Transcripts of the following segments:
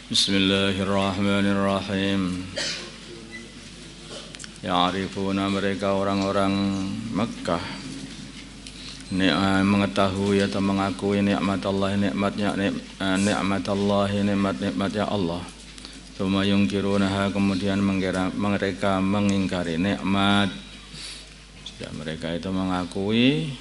Bismillahirrahmanirrahim. Ya'rifuna, mereka orang-orang Mekkah mengetahui atau mengakui nikmat Allah, nikmat-nikmatnya Allah. Tsumma yungkirunaha, kemudian mereka mengingkari nikmat. Sudah mereka itu mengakui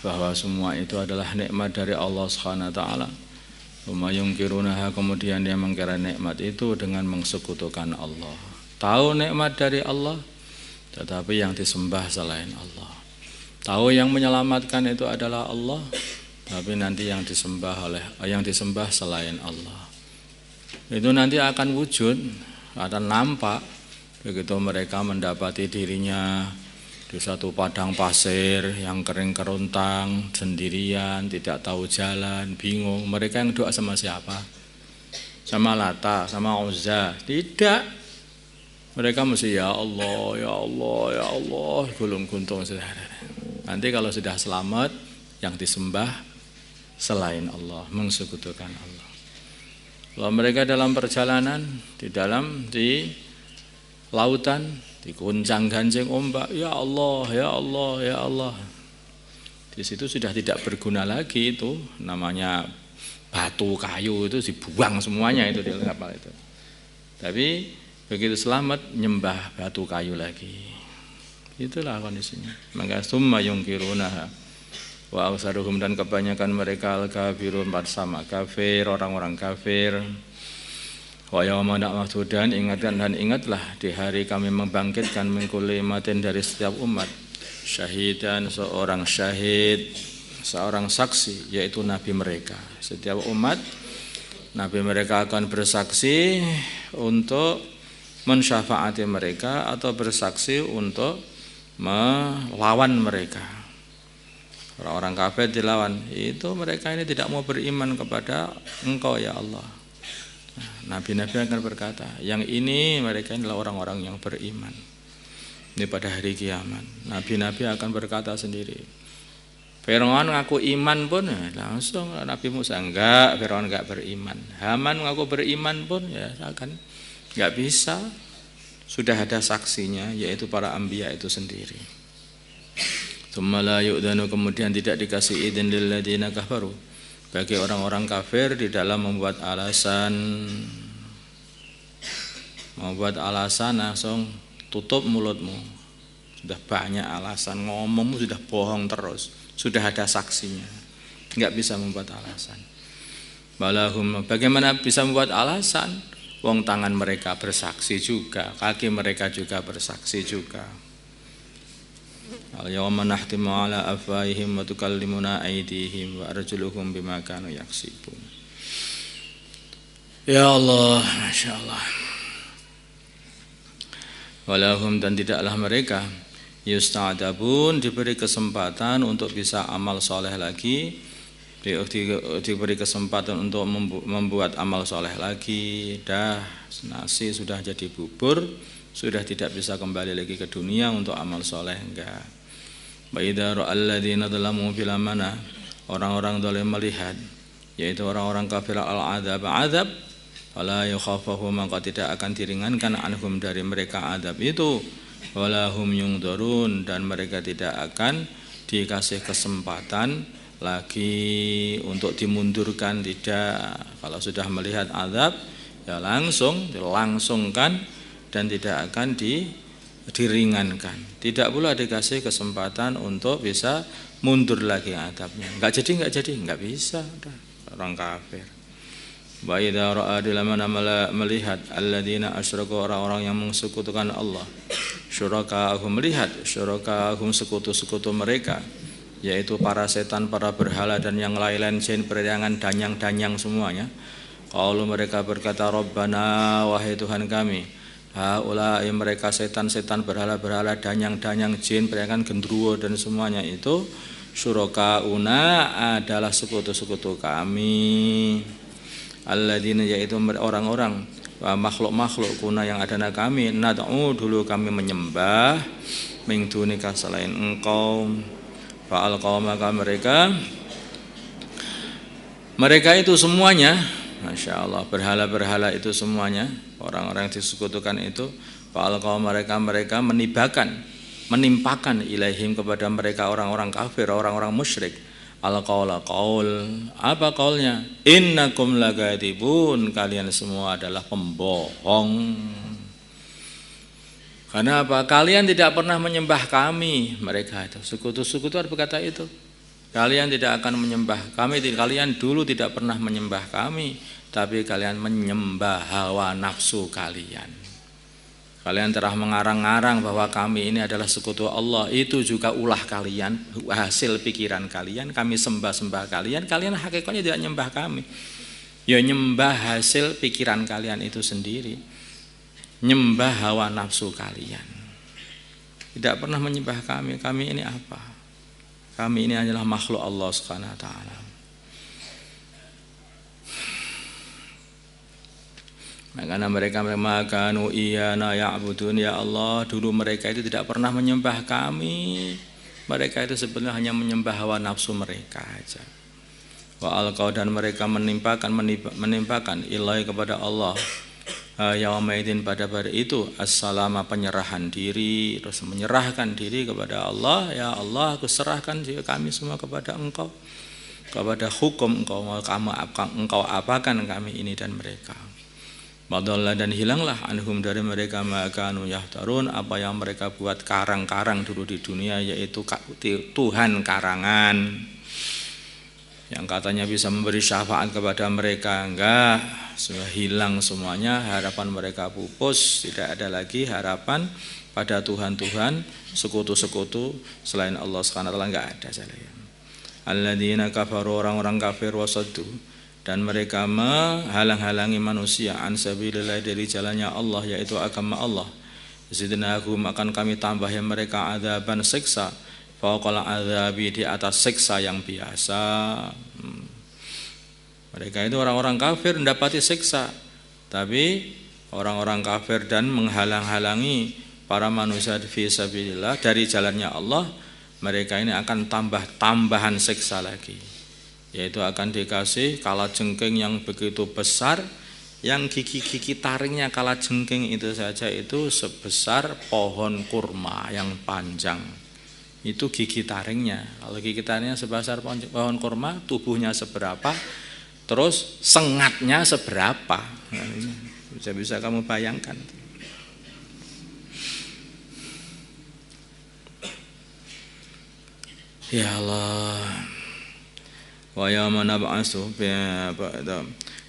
bahwa semua itu adalah nikmat dari Allah Subhanahu wa taala. Tsumma yungkirunaha, kemudian dia mengkira nikmat itu dengan mengsekutukan Allah. Tahu nikmat dari Allah, tetapi yang disembah selain Allah. Tahu yang menyelamatkan itu adalah Allah, tapi nanti yang disembah selain Allah. Itu nanti akan wujud, akan nampak begitu mereka mendapati dirinya di satu padang pasir yang kering kerontang, sendirian, tidak tahu jalan, bingung. Mereka yang doa sama siapa? Sama Lata, sama Uzza? Tidak. Mereka mesti ya Allah, ya Allah, ya Allah, gulung guntung. Nanti kalau sudah selamat, yang disembah selain Allah, mengsekutukan Allah. Kalau mereka dalam perjalanan, di lautan, diguncang ganjing ombak, ya Allah, ya Allah, ya Allah. Di situ sudah tidak berguna lagi itu, namanya batu, kayu itu dibuang semuanya itu di kapal itu. Tapi begitu selamat nyembah batu kayu lagi. Itulah kondisinya. Maka summa yungkirunaha wa aksaruhum, dan kebanyakan mereka al-kafirun, sama kafir, orang-orang kafir. Wa yawma na'matudan, ingatlah di hari kami membangkitkan min kulli umatin, dari setiap umat, syahidan, seorang syahid, seorang saksi, yaitu nabi mereka. Setiap umat nabi mereka akan bersaksi untuk mensyafaati mereka atau bersaksi untuk melawan mereka. Orang-orang kafir dilawan, itu mereka ini tidak mau beriman kepada Engkau ya Allah. Nabi-nabi akan berkata, yang ini mereka adalah orang-orang yang beriman. Ini pada hari kiamat. Nabi-nabi akan berkata sendiri. Fir'aun ngaku iman pun, langsung Nabi Musa enggak, Fir'aun enggak beriman. Haman ngaku beriman pun, ya akan enggak bisa. Sudah ada saksinya, yaitu para anbiya itu sendiri. Tsumma la yu'dhanu, kemudian tidak dikasih izin lil ladzina kafaru, bagi orang-orang kafir di dalam membuat alasan langsung tutup mulutmu. Sudah banyak alasan, ngomongmu sudah bohong terus, sudah ada saksinya, enggak bisa membuat alasan. Balahum, bagaimana bisa membuat alasan? Wong tangan mereka bersaksi juga, kaki mereka juga bersaksi juga. Al-yawma nahtimu ala afwahihim wa tukallimuna aydihim wa arjuluhum bima kanu yaksibun. Ya Allah, Masya Allah. Walahum, dan tidaklah mereka yusta'adabun, diberi kesempatan untuk bisa amal soleh lagi, diberi kesempatan untuk membuat amal soleh lagi. Dah nasi sudah jadi bubur, sudah tidak bisa kembali lagi ke dunia untuk amal soleh, enggak. Baidha ra'alladzina dzalamu fil amana, orang-orang zalim melihat, yaitu orang-orang kafir al-adzab, azab, fala yakhafahu, maka tidak akan diringankan anhum, dari mereka azab itu, wala hum yungdharun, dan mereka tidak akan dikasih kesempatan lagi untuk dimundurkan, tidak. Kalau sudah melihat azab, ya langsung dilangsungkan dan tidak akan diringankan. Tidak pula dikasih kesempatan untuk bisa mundur lagi adabnya. Enggak jadi, enggak bisa. Orang kafir. Wa idza ra'a, dilamana melihat alladzina asyraku, orang-orang yang mensekutukan Allah, syuraka'ahum, melihat syuraka'ahum, sekutu-sekutu mereka, yaitu para setan, para berhala dan yang lain-lain, jin, periangan, danyang-danyang semuanya. Qalu mereka berkata, Rabbana, wahai Tuhan kami, haulai mereka setan-setan, berhala-berhala, danyang-danyang, jin, periakan, gendruwo dan semuanya itu syurakauna adalah sekutu-sekutu kami. Alladzina, yaitu orang-orang makhluk-makhluk kuna yang ada pada kami, nad'u, dulu kami menyembah, min dunika, selain engkau. Fa'alqaw, maka mereka itu semuanya, Masya Allah, berhala-berhala itu semuanya, orang-orang yang disekutukan itu, fa'alqaw, mereka menimpakan ilaihim kepada mereka orang-orang kafir, orang-orang musyrik, al-qaula, qaul. Apa qaulnya? Innakum lagadibun, kalian semua adalah pembohong. Karena apa? Kalian tidak pernah menyembah kami. Mereka itu sekutu-sekutu berkata itu. Kalian tidak akan menyembah kami. Kalian dulu tidak pernah menyembah kami, tapi kalian menyembah hawa nafsu kalian. Kalian telah mengarang-arang bahwa kami ini adalah sekutu Allah. Itu juga ulah kalian, hasil pikiran kalian. Kami sembah-sembah kalian. Kalian hakikatnya tidak menyembah kami. Ya nyembah hasil pikiran kalian itu sendiri. Nyembah hawa nafsu kalian. Tidak pernah menyembah kami. Kami ini apa? Kami ini adalah makhluk Allah Subhanahu wa taala. Karena mereka makanu iyana ya'budun, ya Allah, dulu mereka itu tidak pernah menyembah kami. Mereka itu sebenarnya hanya menyembah hawa nafsu mereka aja. Wa alqaw, dan mereka menimpakan ilahi kepada Allah yaumaidin, pada hari itu, as-salama, penyerahan diri, terus menyerahkan diri kepada Allah. Ya Allah, aku serahkan diri kami semua kepada Engkau, kepada hukum Engkau, Engkau apakan kami ini dan mereka. Badallah, dan hilanglah anhum, dari mereka, makanu yahtarun, apa yang mereka buat karang-karang dulu di dunia, yaitu Tuhan karangan yang katanya bisa memberi syafaat kepada mereka. Enggak, sudah hilang semuanya, harapan mereka pupus, tidak ada lagi harapan pada Tuhan-Tuhan, sekutu-sekutu selain Allah Subhanahu wa taala, enggak ada. Alladzina kafaru, orang-orang kafir, wasaddu, dan mereka menghalang-halangi manusia, an sabilillah, dari jalannya Allah, yaitu agama Allah. Zidnahum, akan kami tambahi mereka adzaban, siksa, faqala adzabi, di atas siksa yang biasa. Mereka itu orang-orang kafir mendapati siksa, tapi orang-orang kafir dan menghalang-halangi para manusia fi sabilillah, dari jalannya Allah, mereka ini akan tambahan siksa lagi, yaitu akan dikasih kalajengking yang begitu besar, yang gigi-gigi taringnya kalajengking itu saja itu sebesar pohon kurma yang panjang. Itu gigi taringnya. Kalau gigi taringnya sebesar pohon kurma, tubuhnya seberapa, terus sengatnya seberapa. Bisa kamu bayangkan. Ya Allah. Wa yauma nab'atsu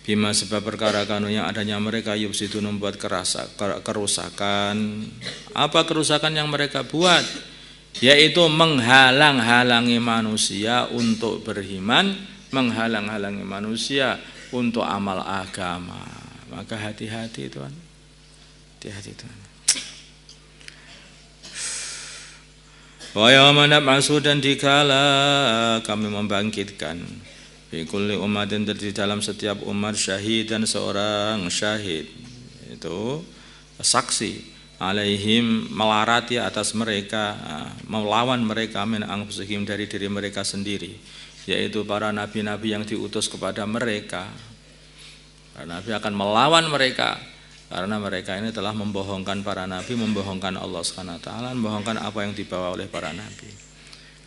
bima, sebab perkara kanu yang adanya mereka yufsidun, membuat kerusakan. Apa kerusakan yang mereka buat? Yaitu menghalang-halangi manusia untuk beriman, menghalang-halangi manusia untuk amal agama. Maka hati-hati Tuhan, hati-hati Tuhan. Wa yauma nab'atsu, dan dikala kami membangkitkan, fi kulli ummatin, di dalam setiap umat, syahid, dan seorang syahid, itu saksi, alaihim, melarati atas mereka, melawan mereka, min anfusihim, dari diri mereka sendiri, yaitu para nabi-nabi yang diutus kepada mereka. Para nabi akan melawan mereka, karena mereka ini telah membohongkan para nabi, membohongkan Allah Subhanahu wa taala, membohongkan apa yang dibawa oleh para nabi.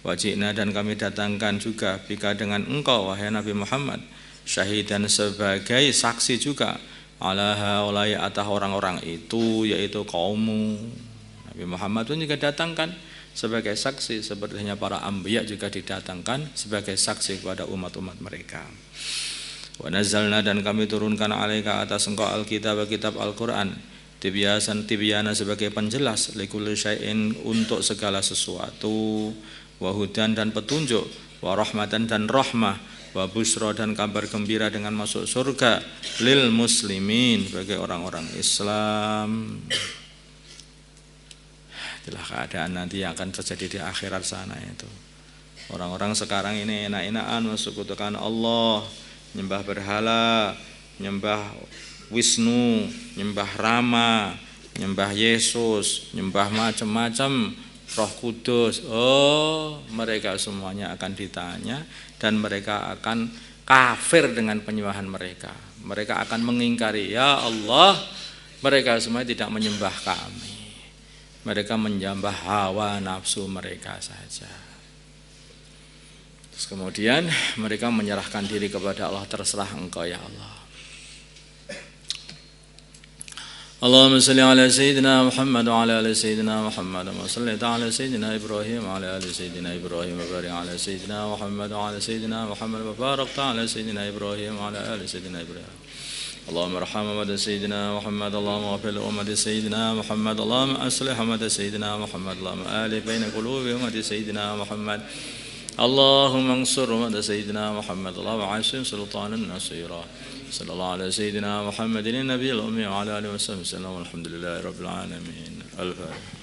Wajibna, dan kami datangkan juga bika, dengan engkau wahai Nabi Muhammad, syahidan, sebagai saksi juga, ala haulai, atas orang-orang itu, yaitu kaummu. Nabi Muhammad pun juga datangkan sebagai saksi, sepertinya para anbiya juga didatangkan sebagai saksi kepada umat-umat mereka. Wa nazzalna, dan kami turunkan alaika, atas engkau, alkitab, kitab Al-Qur'an, tibyana, sebagai penjelas, likulli syai'in, untuk segala sesuatu, wa hudan, dan petunjuk, wa rahmatan, dan rahmah, wa busyra dan kabar gembira dengan masuk surga lil muslimin bagi orang-orang Islam. Itulah keadaan nanti yang akan terjadi di akhirat sana itu. Orang-orang sekarang ini enak-enakan mensekutukan Allah, nyembah berhala, nyembah Wisnu, nyembah Rama, nyembah Yesus, nyembah macam-macam, Roh Kudus. Oh, mereka semuanya akan ditanya dan mereka akan kafir dengan penyembahan mereka. Mereka akan mengingkari, ya Allah, mereka semua tidak menyembah kami. Mereka menyembah hawa nafsu mereka saja. Terus kemudian mereka menyerahkan diri kepada Allah, terserah engkau ya Allah. Allahumma salli ala sayyidina Muhammad wa ala ali sayyidina Muhammad wa salli ala sayyidina Ibrahim wa ala ali sayyidina Ibrahim wa barik ala sayyidina Muhammad wa ala sayyidina Muhammad wa barik ala sayyidina Ibrahim wa ala ali sayyidina Ibrahim. اللهم ارحم أمة سيدنا محمد، اللهم اغفر لأمة سيدنا محمد، اللهم أصلح أمة سيدنا محمد، اللهم آلف بين قلوب أمة سيدنا محمد، اللهم انصر أمة سيدنا محمد، اللهم عاصم سلطانا نصيرا. صلى الله على سيدنا محمد النبي الأمي وعلى آله وصحبه وسلم والحمد لله رب العالمين. الفاتحة.